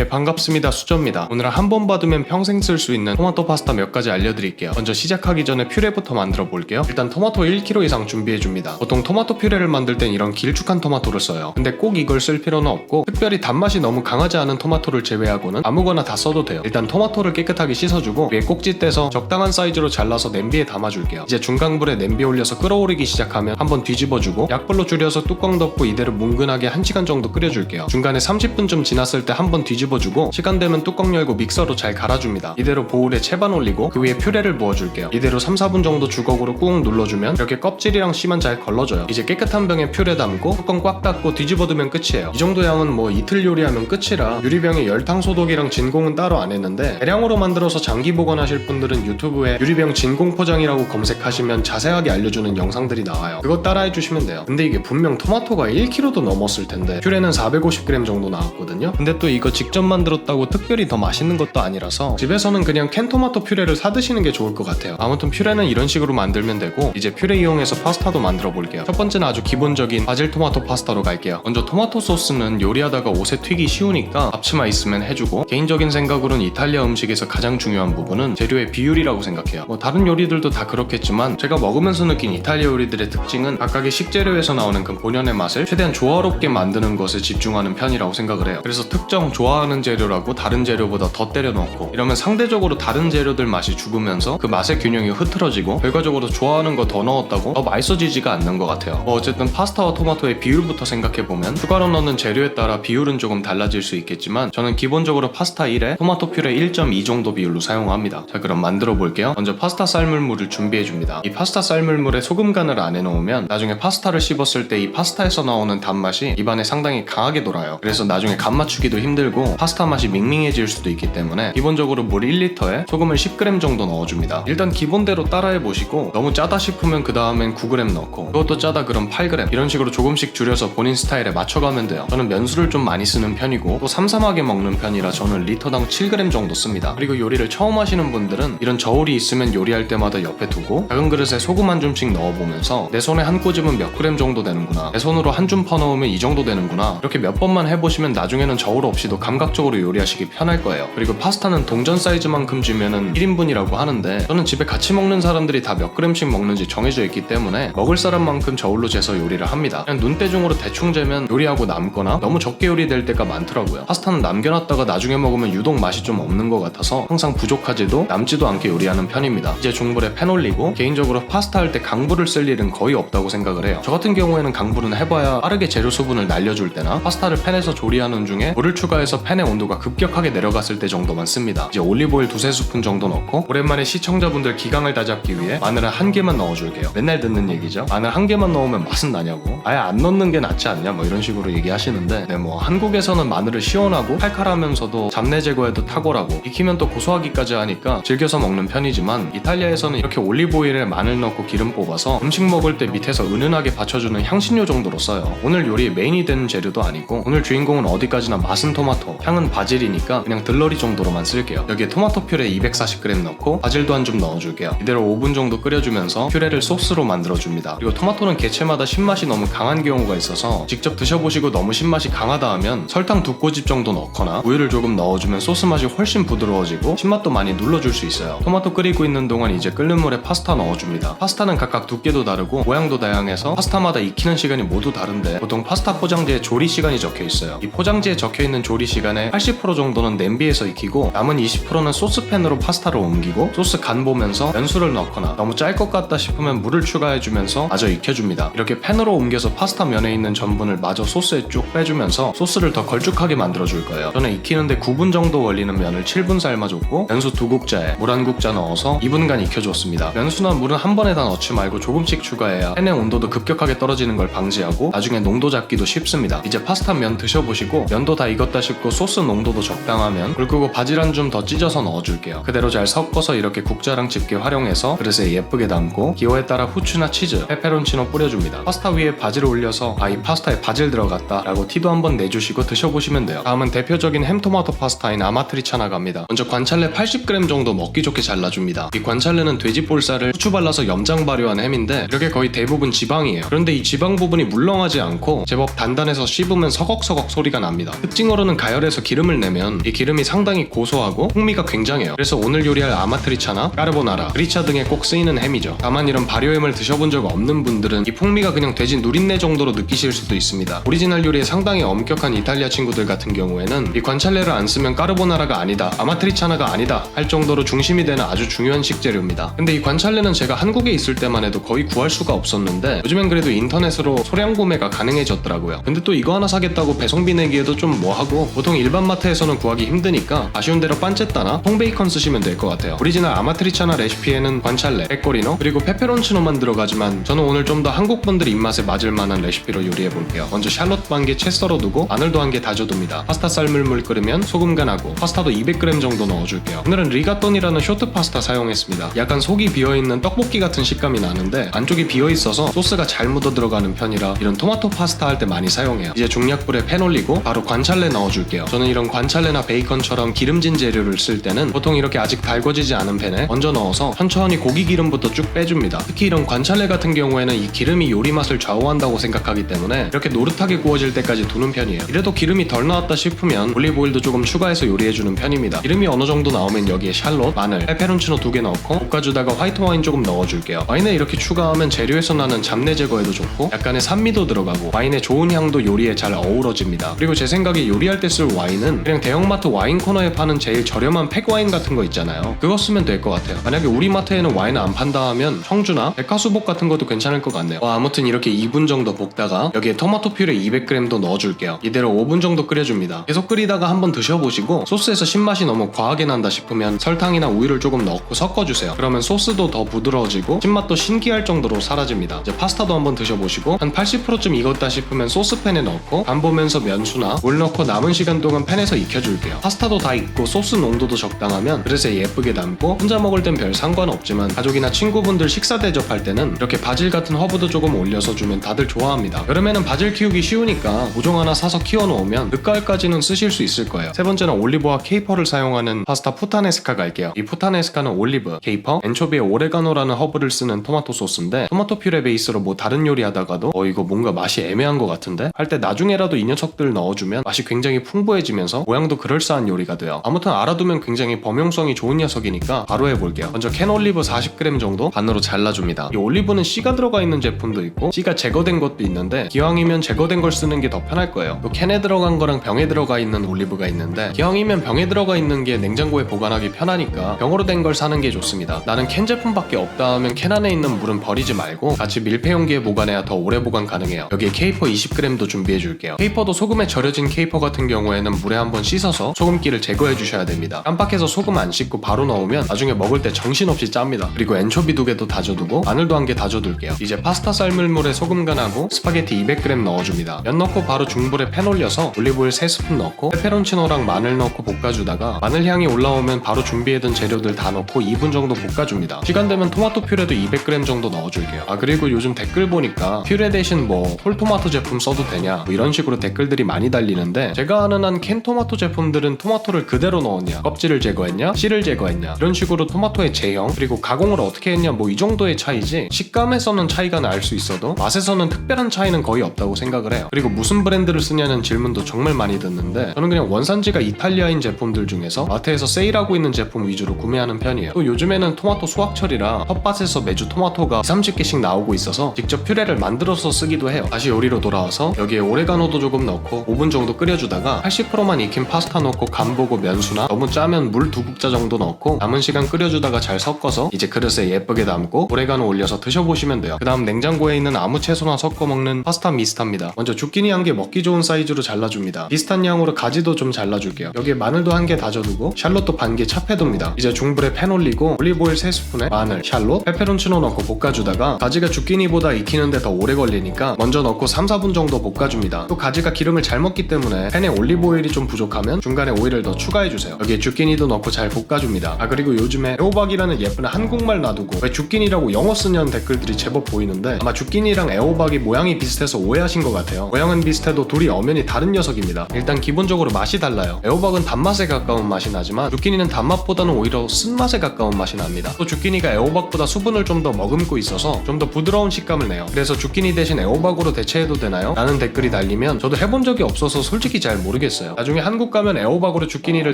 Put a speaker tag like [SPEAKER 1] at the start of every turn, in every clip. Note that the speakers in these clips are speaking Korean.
[SPEAKER 1] 네, 반갑습니다. 수저입니다. 오늘은 한 번 받으면 평생 쓸 수 있는 토마토 파스타 몇 가지 알려드릴게요. 먼저 시작하기 전에 퓨레부터 만들어 볼게요. 일단 토마토 1kg 이상 준비해줍니다. 보통 토마토 퓨레를 만들 땐 이런 길쭉한 토마토를 써요. 근데 꼭 이걸 쓸 필요는 없고 특별히 단맛이 너무 강하지 않은 토마토를 제외하고는 아무거나 다 써도 돼요. 일단 토마토를 깨끗하게 씻어주고 위에 꼭지 떼서 적당한 사이즈로 잘라서 냄비에 담아줄게요. 이제 중강불에 냄비 올려서 끓어오르기 시작하면 한번 뒤집어주고 약불로 줄여서 뚜껑 덮고 이대로 뭉근하게 1시간 정도 끓여줄게요. 중간에 30분쯤 지났을 때 한번 뒤집어주고 시간 되면 뚜껑 열고 믹서로 잘 갈아줍니다. 이대로 보울에 채반 올리고 그 위에 퓨레를 부어줄게요. 이대로 3-4분 정도 주걱으로 꾹 눌러주면 이렇게 껍질이랑 씨만 잘 걸러져요. 이제 깨끗한 병에 퓨레 담고 뚜껑 꽉 닫고 뒤집어두면 끝이에요. 이 정도 양은 뭐 이틀 요리하면 끝이라 유리병에 열탕 소독이랑 진공은 따로 안 했는데 대량으로 만들어서 장기 보관하실 분들은 유튜브에 유리병 진공 포장이라고 검색하시면 자세하게 알려주는 영상들이 나와요. 그거 따라해주시면 돼요. 근데 이게 분명 토마토가 1kg도 넘었을 텐데 퓨레는 450g 정도 나왔거든요. 근데 또 이거 직접 만들었다고 특별히 더 맛있는 것도 아니라서 집에서는 그냥 캔 토마토 퓨레를 사드시는 게 좋을 것 같아요. 아무튼 퓨레는 이런 식으로 만들면 되고 이제 퓨레 이용해서 파스타도 만들어 볼게요. 첫 번째는 아주 기본적인 바질 토마토 파스타로 갈게요. 먼저 토마토 소스는 요리하다가 옷에 튀기 쉬우니까 앞치마 있으면 해주고 개인적인 생각으로는 이탈리아 음식에서 가장 중요한 부분은 재료의 비율이라고 생각해요. 뭐 다른 요리들도 다 그렇겠지만 제가 먹으면서 느낀 이탈리아 요리들의 특징은 각각의 식재료에서 나오는 그 본연의 맛을 최대한 조화롭게 만드는 것에 집중하는 편이라고 생각을 해요. 그래서 특정 좋아하는 재료라고 다른 재료보다 더 때려 넣고 이러면 상대적으로 다른 재료들 맛이 죽으면서 그 맛의 균형이 흐트러지고 결과적으로 좋아하는 거 더 넣었다고 더 맛있어지지가 않는 것 같아요. 뭐 어쨌든 파스타와 토마토의 비율부터 생각해보면 추가로 넣는 재료에 따라 비율은 조금 달라질 수 있겠지만 저는 기본적으로 파스타 1에 토마토 퓨레 1.2 정도 비율로 사용합니다. 자, 그럼 만들어 볼게요. 먼저 파스타 삶을 물을 준비해줍니다. 이 파스타 삶을 물에 소금 간을 안 해놓으면 나중에 파스타를 씹었을 때 이 파스타에서 나오는 단맛이 입안에 상당히 강하게 돌아요. 그래서 나중에 간 맞추기도 힘들고 파스타 맛이 밍밍해질 수도 있기 때문에 기본적으로 물 1리터에 소금을 10g 정도 넣어줍니다. 일단 기본대로 따라해보시고 너무 짜다 싶으면 그 다음엔 9g 넣고 그것도 짜다 그럼 8g 이런 식으로 조금씩 줄여서 본인 스타일에 맞춰가면 돼요. 저는 면수를 좀 많이 쓰는 편이고 또 삼삼하게 먹는 편이라 저는 리터당 7g 정도 씁니다. 그리고 요리를 처음 하시는 분들은 이런 저울이 있으면 요리할 때마다 옆에 두고 작은 그릇에 소금 한 줌씩 넣어보면서 내 손에 한 꼬집은 몇 그램 정도 되는구나, 내 손으로 한 줌 퍼넣으면 이 정도 되는구나, 이렇게 몇 번만 해보시면 나중에는 저울 없이도 감각적으로 요리하시기 편할 거예요. 그리고 파스타는 동전 사이즈만큼 주면은 1인분이라고 하는데 저는 집에 같이 먹는 사람들이 다 몇 그램씩 먹는지 정해져 있기 때문에 먹을 사람만큼 저울로 재서 요리를 합니다. 그냥 눈대중으로 대충 재면 요리하고 남거나 너무 적게 요리될 때가 많더라고요. 파스타는 남겨놨다가 나중에 먹으면 유독 맛이 좀 없는 것 같아서 항상 부족하지도 남지도 않게 요리하는 편입니다. 이제 중불에 팬 올리고 개인적으로 파스타 할 때 강불을 쓸 일은 거의 없다고 생각을 해요. 저 같은 경우에는 강불은 해봐야 빠르게 재료 수분을 날려줄 때나 파스타를 팬에서 조리하는 중에 물을 추가해서 팬의 온도가 급격하게 내려갔을 때 정도만 씁니다. 이제 올리브오일 2-3스푼 정도 넣고 오랜만에 시청자분들 기강을 다잡기 위해 마늘을 1개만 넣어줄게요. 맨날 듣는 얘기죠. 마늘 1개만 넣으면 맛은 나냐고, 아예 안 넣는 게 낫지 않냐 뭐 이런 식으로 얘기하시는데 네, 뭐 한국에서는 마늘을 시원하고 칼칼하면서도 잡내 제거에도 탁월하고 익히면 또 고소하기까지 하니까 즐겨서 먹는 편이지만 이탈리아에서는 이렇게 올리브오일에 마늘 넣고 기름 뽑아서 음식 먹을 때 밑에서 은은하게 받쳐주는 향신료 정도로 써요. 오늘 요리의 메인이 되는 재료도 아니고 오늘 주인공은 어디까지나 맛은 토마토, 향은 바질이니까 그냥 들러리 정도로만 쓸게요. 여기에 토마토 퓨레 240g 넣고 바질도 한 줌 넣어줄게요. 이대로 5분 정도 끓여주면서 퓨레를 소스로 만들어줍니다. 그리고 토마토는 개체마다 신맛이 너무 강한 경우가 있어서 직접 드셔보시고 너무 신맛이 강하다 하면 설탕 2꼬집 정도 넣거나 우유를 조금 넣어주면 소스 맛이 훨씬 부드러워지고 신맛도 많이 눌러줄 수 있어요. 토마토 끓이고 있는 동안 이제 끓는 물에 파스타 넣어줍니다. 파스타는 각각 두께도 다르고 모양도 다양해서 파스타마다 익히는 시간이 모두 다른데 보통 파스타 포장지에 조리 시간이 적혀있어요. 이 포장지에 적혀있는 조리 시간의 80% 정도는 냄비에서 익히고 남은 20%는 소스팬으로 파스타를 옮기고 소스 간 보면서 면수를 넣거나 너무 짤 것 같다 싶으면 물을 추가해주면서 마저 익혀줍니다. 이렇게 팬으로 옮겨서 파스타 면에 있는 전분을 마저 소스에 쭉 빼주면서 소스를 더 걸쭉하게 만들어줄 거예요. 저는 익히는데 9분 정도 걸리는 면을 7분 삶아줬고 면수 2국자에 물 1국자 넣어서 2분간 익혀줬습니다. 면수나 물은 한 번에 다 넣지 말고 조금씩 추가해야 팬의 온도도 급격하게 떨어지는 걸 방지하고 나중에 농도 잡기도 쉽습니다. 이제 파스타 면 드셔보시고 면도 다 익었다 싶고 소스 농도도 적당하면 불 끄고 바질 한 줌 더 찢어서 넣어줄게요. 그대로 잘 섞어서 이렇게 국자랑 집게 활용해서 그릇에 예쁘게 담고 기호에 따라 후추나 치즈, 페페론치노 뿌려줍니다. 파스타 위에 바질을 올려서 이 파스타에 바질 들어갔다 라고 티도 한번 내주시고 드셔보시면 돼요. 다음은 대표적인 햄토마토 파스타인 아마트리차나 갑니다. 먼저 관찰레 80g 정도 먹기 좋게 잘라줍니다. 이 관찰레는 돼지 볼살을 후추 발라서 염장 발효한 햄인데 이렇게 거의 대부분 지방이에요. 그런데 이 지방 부분이 물렁하지 않고 제법 단단해서 씹으면 서걱서걱 소리가 납니다. 특징으로는 가열의 올려서 기름을 내면 이 기름이 상당히 고소하고 풍미가 굉장해요. 그래서 오늘 요리할 아마트리차나 까르보나라, 그리차 등에 꼭 쓰이는 햄이죠. 다만 이런 발효햄을 드셔본 적 없는 분들은 이 풍미가 그냥 돼지 누린내 정도로 느끼실 수도 있습니다. 오리지널 요리에 상당히 엄격한 이탈리아 친구들 같은 경우에는 이 관찰레를 안 쓰면 까르보나라가 아니다, 아마트리차나가 아니다 할 정도로 중심이 되는 아주 중요한 식재료입니다. 근데 이 관찰레는 제가 한국에 있을 때만 해도 거의 구할 수가 없었는데 요즘엔 그래도 인터넷으로 소량 구매가 가능해졌더라고요. 근데 또 이거 하나 사겠다고 배송비 내기에도 좀 뭐하고 보통 일반 마트에서는 구하기 힘드니까 아쉬운 대로 판체타나 통베이컨 쓰시면 될 것 같아요. 오리지널 아마트리차나 레시피에는 관찰레, 페코리노, 그리고 페페론치노만 들어가지만 저는 오늘 좀 더 한국 분들 입맛에 맞을 만한 레시피로 요리해 볼게요. 먼저 샬롯 반 개 채 썰어두고 마늘도 한 개 다져둡니다. 파스타 삶을 물 끓이면 소금 간하고 파스타도 200g 정도 넣어줄게요. 오늘은 리가톤이라는 쇼트 파스타 사용했습니다. 약간 속이 비어있는 떡볶이 같은 식감이 나는데 안쪽이 비어있어서 소스가 잘 묻어 들어가는 편이라 이런 토마토 파스타 할 때 많이 사용해요. 이제 중약불에 팬 올리고 바로 관찰레 넣어줄게요. 저는 이런 관찰레나 베이컨처럼 기름진 재료를 쓸 때는 보통 이렇게 아직 달궈지지 않은 팬에 얹어 넣어서 천천히 고기 기름부터 쭉 빼줍니다. 특히 이런 관찰레 같은 경우에는 이 기름이 요리 맛을 좌우한다고 생각하기 때문에 이렇게 노릇하게 구워질 때까지 두는 편이에요. 이래도 기름이 덜 나왔다 싶으면 올리브오일도 조금 추가해서 요리해주는 편입니다. 기름이 어느 정도 나오면 여기에 샬롯, 마늘, 페페론치노 2개 넣고 볶아주다가 화이트 와인 조금 넣어줄게요. 와인을 이렇게 추가하면 재료에서 나는 잡내 제거에도 좋고 약간의 산미도 들어가고 와인의 좋은 향도 요리에 잘 어우러집니다. 그리고 제 생각에 요리할 때 쓸 와인은 그냥 대형마트 와인 코너에 파는 제일 저렴한 팩와인 같은 거 있잖아요. 그거 쓰면 될 것 같아요. 만약에 우리 마트에는 와인을 안 판다 하면 청주나 백화수복 같은 것도 괜찮을 것 같네요. 아무튼 이렇게 2분 정도 볶다가 여기에 토마토 퓨레 200g도 넣어줄게요. 이대로 5분 정도 끓여줍니다. 계속 끓이다가 한번 드셔보시고 소스에서 신맛이 너무 과하게 난다 싶으면 설탕이나 우유를 조금 넣고 섞어주세요. 그러면 소스도 더 부드러워지고 신맛도 신기할 정도로 사라집니다. 이제 파스타도 한번 드셔보시고 한 80%쯤 익었다 싶으면 소스팬에 넣고 간 보면서 면수나 물 넣고 남은 시간 동안 팬에서 익혀줄게요. 파스타도 다 익고 소스 농도도 적당하면 그릇에 예쁘게 담고 혼자 먹을 땐 별 상관없지만 가족이나 친구분들 식사 대접할 때는 이렇게 바질 같은 허브도 조금 올려서 주면 다들 좋아합니다. 여름에는 바질 키우기 쉬우니까 모종 하나 사서 키워놓으면 늦가을까지는 쓰실 수 있을 거예요. 세 번째는 올리브와 케이퍼를 사용하는 파스타 푸타네스카 갈게요. 이 푸타네스카는 올리브, 케이퍼, 엔초비에 오레가노라는 허브를 쓰는 토마토 소스인데 토마토 퓨레 베이스로 뭐 다른 요리 하다가도 이거 뭔가 맛이 애매한 것 같은데 할 때 나중에라도 이 녀석들 넣어주면 맛이 굉장히 풍부해지면서 모양도 그럴싸한 요리가 돼요. 아무튼 알아두면 굉장히 범용성이 좋은 녀석이니까 바로 해볼게요. 먼저 캔 올리브 40g 정도 반으로 잘라줍니다. 이 올리브는 씨가 들어가 있는 제품도 있고 씨가 제거된 것도 있는데 기왕이면 제거된 걸 쓰는 게 더 편할 거예요. 또 캔에 들어간 거랑 병에 들어가 있는 올리브가 있는데 기왕이면 병에 들어가 있는 게 냉장고에 보관하기 편하니까 병으로 된 걸 사는 게 좋습니다. 나는 캔 제품밖에 없다 하면 캔 안에 있는 물은 버리지 말고 같이 밀폐 용기에 보관해야 더 오래 보관 가능해요. 여기에 케이퍼 20g도 준비해줄게요. 케이퍼도 소금에 절여진 케이퍼 같은 경우에는 물에 한번 씻어서 소금기를 제거해 주셔야 됩니다. 깜빡해서 소금 안 씻고 바로 넣으면 나중에 먹을 때 정신없이 짭니다. 그리고 엔초비 2개도 다져두고 마늘도 1개 다져둘게요. 이제 파스타 삶을 물에 소금 간하고 스파게티 200g 넣어줍니다. 면 넣고 바로 중불에 팬 올려서 올리브오일 3스푼 넣고 페페론치노랑 마늘 넣고 볶아주다가 마늘 향이 올라오면 바로 준비해둔 재료들 다 넣고 2분 정도 볶아줍니다. 시간 되면 토마토 퓨레도 200g 정도 넣어줄게요. 그리고 요즘 댓글 보니까 퓨레 대신 뭐 홀토마토 제품 써도 되냐 뭐 이런 식으로 댓글들이 많이 달리는데 제가 아는 한 캔 토마토 제품들은 토마토를 그대로 넣었냐, 껍질을 제거했냐, 씨를 제거했냐 이런 식으로 토마토의 제형 그리고 가공을 어떻게 했냐 뭐 이 정도의 차이지 식감에서는 차이가 날 수 있어도 맛에서는 특별한 차이는 거의 없다고 생각을 해요. 그리고 무슨 브랜드를 쓰냐는 질문도 정말 많이 듣는데 저는 그냥 원산지가 이탈리아인 제품들 중에서 마트에서 세일하고 있는 제품 위주로 구매하는 편이에요. 또 요즘에는 토마토 수확철이라 텃밭에서 매주 토마토가 30개씩 나오고 있어서 직접 퓨레를 만들어서 쓰기도 해요. 다시 요리로 돌아와서 여기에 오레가노도 조금 넣고 5분 정도 끓여주다가 80%만 익힌 파스타 넣고 간 보고 면수나 너무 짜면 물 2국자 정도 넣고 남은 시간 끓여주다가 잘 섞어서 이제 그릇에 예쁘게 담고 오레가노 올려서 드셔보시면 돼요. 그 다음 냉장고에 있는 아무 채소나 섞어 먹는 파스타 미스타입니다. 먼저 주끼니 1개 먹기 좋은 사이즈로 잘라줍니다. 비슷한 양으로 가지도 좀 잘라줄게요. 여기에 마늘도 1개 다져두고 샬롯도 반개 찹해둡니다. 이제 중불에 팬 올리고 올리브오일 3스푼에 마늘, 샬롯, 페페론치노 넣고 볶아주다가 가지가 주끼니보다 익히는데 더 오래 걸리니까 먼저 넣고 3-4분 정도 볶아줍니다. 또 가지가 기름을 잘 먹기 때문에 팬에 올리브오일이 좀 부족하면 중간에 오일을 더 추가해주세요. 여기에 주끼니도 넣고 잘 볶아줍니다. 그리고 요즘에 애호박이라는 예쁜 한국말 놔두고 왜 주끼니라고 영어 쓰냐는 댓글들이 제법 보이는데 아마 주끼니랑 애호박이 모양이 비슷해서 오해하신 것 같아요. 모양은 비슷해도 둘이 엄연히 다른 녀석입니다. 일단 기본적으로 맛이 달라요. 애호박은 단맛에 가까운 맛이 나지만 주끼니는 단맛보다는 오히려 쓴맛에 가까운 맛이 납니다. 또 주끼니가 애호박보다 수분을 좀 더 머금고 있어서 좀 더 부드러운 식감을 내요. 그래서 주끼니 대신 애호박으로 대체해도 되나요? 라는 댓글이 달리면 저도 해본 적이 없어서 솔직히 잘 모르겠어요. 모르겠어요. 나중에 한국 가면 애호박으로 주끼니를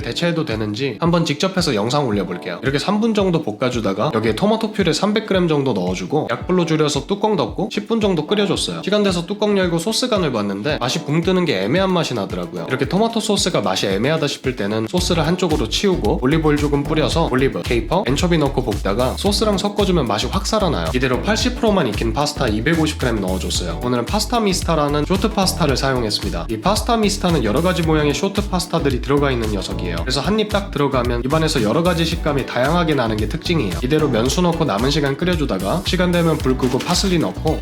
[SPEAKER 1] 대체해도 되는지 한번 직접 해서 영상 올려볼게요. 이렇게 3분 정도 볶아주다가 여기에 토마토 퓨레 300g 정도 넣어주고 약불로 줄여서 뚜껑 덮고 10분 정도 끓여줬어요. 시간 돼서 뚜껑 열고 소스 간을 봤는데 맛이 붕 뜨는 게 애매한 맛이 나더라고요. 이렇게 토마토 소스가 맛이 애매하다 싶을 때는 소스를 한쪽으로 치우고 올리브오일 조금 뿌려서 올리브, 케이퍼, 엔초비 넣고 볶다가 소스랑 섞어주면 맛이 확 살아나요. 이대로 80%만 익힌 파스타 250g 넣어줬어요. 오늘은 파스타 미스타라는 쇼트 파스타를 사용했습니다. 이 파스타 미스타는 여러가지 모양의 쇼트 파스타들이 들어가 있는 녀석이에요. 그래서 한 입 딱 들어가면 입안에서 여러가지 식감이 다양하게 나는 게 특징이에요. 이대로 면수 넣고 남은 시간 끓여주다가 시간 되면 불 끄고 파슬리 넣고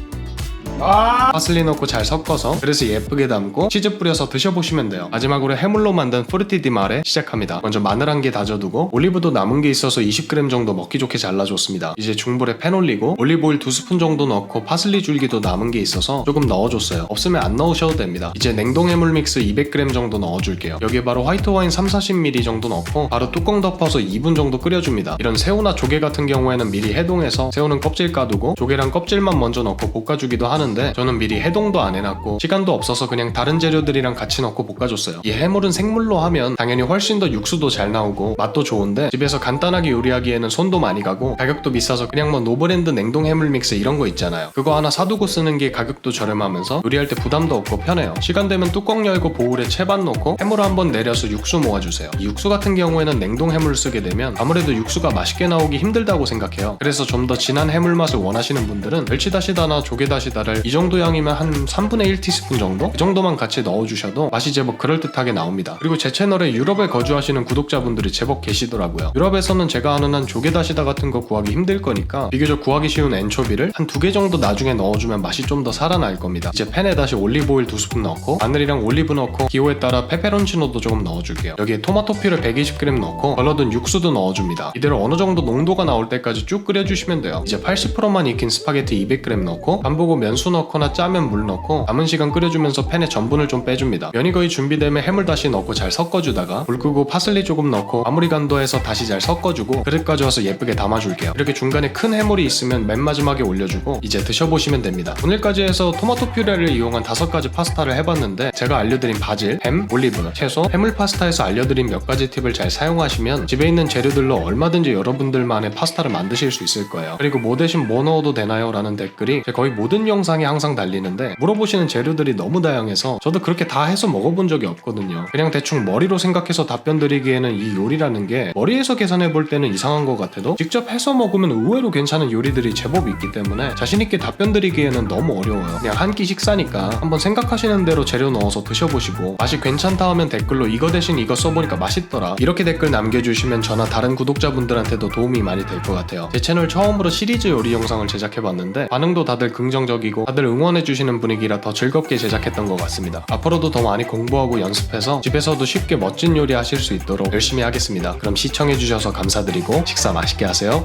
[SPEAKER 1] 파슬리 넣고 잘 섞어서 그릇에 예쁘게 담고 치즈 뿌려서 드셔보시면 돼요. 마지막으로 해물로 만든 프르티 디 마레 시작합니다. 먼저 마늘 한 개 다져두고 올리브도 남은 게 있어서 20g 정도 먹기 좋게 잘라줬습니다. 이제 중불에 팬 올리고 올리브오일 2스푼 정도 넣고 파슬리 줄기도 남은 게 있어서 조금 넣어줬어요. 없으면 안 넣으셔도 됩니다. 이제 냉동 해물 믹스 200g 정도 넣어줄게요. 여기에 바로 화이트 와인 30-40ml 정도 넣고 바로 뚜껑 덮어서 2분 정도 끓여줍니다. 이런 새우나 조개 같은 경우에는 미리 해동해서 새우는 껍질 까두고 조개랑 껍질만 먼저 넣고 볶아주기도 하는데 저는 미리 해동도 안 해놨고 시간도 없어서 그냥 다른 재료들이랑 같이 넣고 볶아줬어요. 이 해물은 생물로 하면 당연히 훨씬 더 육수도 잘 나오고 맛도 좋은데 집에서 간단하게 요리하기에는 손도 많이 가고 가격도 비싸서 그냥 뭐 노브랜드 냉동 해물 믹스 이런 거 있잖아요. 그거 하나 사두고 쓰는 게 가격도 저렴하면서 요리할 때 부담도 없고 편해요. 시간 되면 뚜껑 열고 보울에 채반 넣고 해물 한번 내려서 육수 모아주세요. 이 육수 같은 경우에는 냉동 해물을 쓰게 되면 아무래도 육수가 맛있게 나오기 힘들다고 생각해요. 그래서 좀 더 진한 해물 맛을 원하시는 분들은 멸치다시다나 조개다시다를 이 정도 양이면 한 3분의 1티스푼 정도? 그 정도만 같이 넣어주셔도 맛이 제법 그럴듯하게 나옵니다. 그리고 제 채널에 유럽에 거주하시는 구독자분들이 제법 계시더라고요. 유럽에서는 제가 아는 한 조개다시다 같은 거 구하기 힘들 거니까 비교적 구하기 쉬운 엔초비를 한 2개 정도 나중에 넣어주면 맛이 좀 더 살아날 겁니다. 이제 팬에 다시 올리브오일 2스푼 넣고 마늘이랑 올리브 넣고 기호에 따라 페페론치노도 조금 넣어줄게요. 여기에 토마토 퓨레 120g 넣고 걸러둔 육수도 넣어줍니다. 이대로 어느 정도 농도가 나올 때까지 쭉 끓여주시면 돼요. 이제 80%만 익힌 스파게티 200g 넣고 간 보고 면수 넣거나 짜면 물 넣고 남은 시간 끓여주면서 팬에 전분을 좀 빼줍니다. 면이 거의 준비되면 해물 다시 넣고 잘 섞어주다가 불 끄고 파슬리 조금 넣고 마무리 간도해서 다시 잘 섞어주고 그릇 가져와서 예쁘게 담아줄게요. 이렇게 중간에 큰 해물이 있으면 맨 마지막에 올려주고 이제 드셔보시면 됩니다. 오늘까지 해서 토마토 퓨레를 이용한 5가지 파스타를 해봤는데 제가 알려드린 바질, 햄, 올리브, 채소, 해물 파스타에서 알려드린 몇 가지 팁을 잘 사용하시면 집에 있는 재료들로 얼마든지 여러분들만의 파스타를 만드실 수 있을 거예요. 그리고 뭐 대신 뭐 넣어도 되나요? 라는 댓글이 제 거의 모든 영상에 항상 달리는데 물어보시는 재료들이 너무 다양해서 저도 그렇게 다 해서 먹어본 적이 없거든요. 그냥 대충 머리로 생각해서 답변 드리기에는 이 요리라는 게 머리에서 계산해 볼 때는 이상한 것 같아도 직접 해서 먹으면 의외로 괜찮은 요리들이 제법 있기 때문에 자신있게 답변 드리기에는 너무 어려워요. 그냥 한 끼 식사니까 한번 생각하시는 대로 재료 넣어서 드셔보시고 맛이 괜찮다 하면 댓글로 이거 대신 이거 써보니까 맛있더라 이렇게 댓글 남겨주시면 저나 다른 구독자분들한테도 도움이 많이 될 것 같아요. 제 채널 처음으로 시리즈 요리 영상을 제작해봤는데 반응도 다들 긍정적이고 다들 응원해주시는 분위기라 더 즐겁게 제작했던 것 같습니다. 앞으로도 더 많이 공부하고 연습해서 집에서도 쉽게 멋진 요리 하실 수 있도록 열심히 하겠습니다. 그럼 시청해주셔서 감사드리고 식사 맛있게 하세요.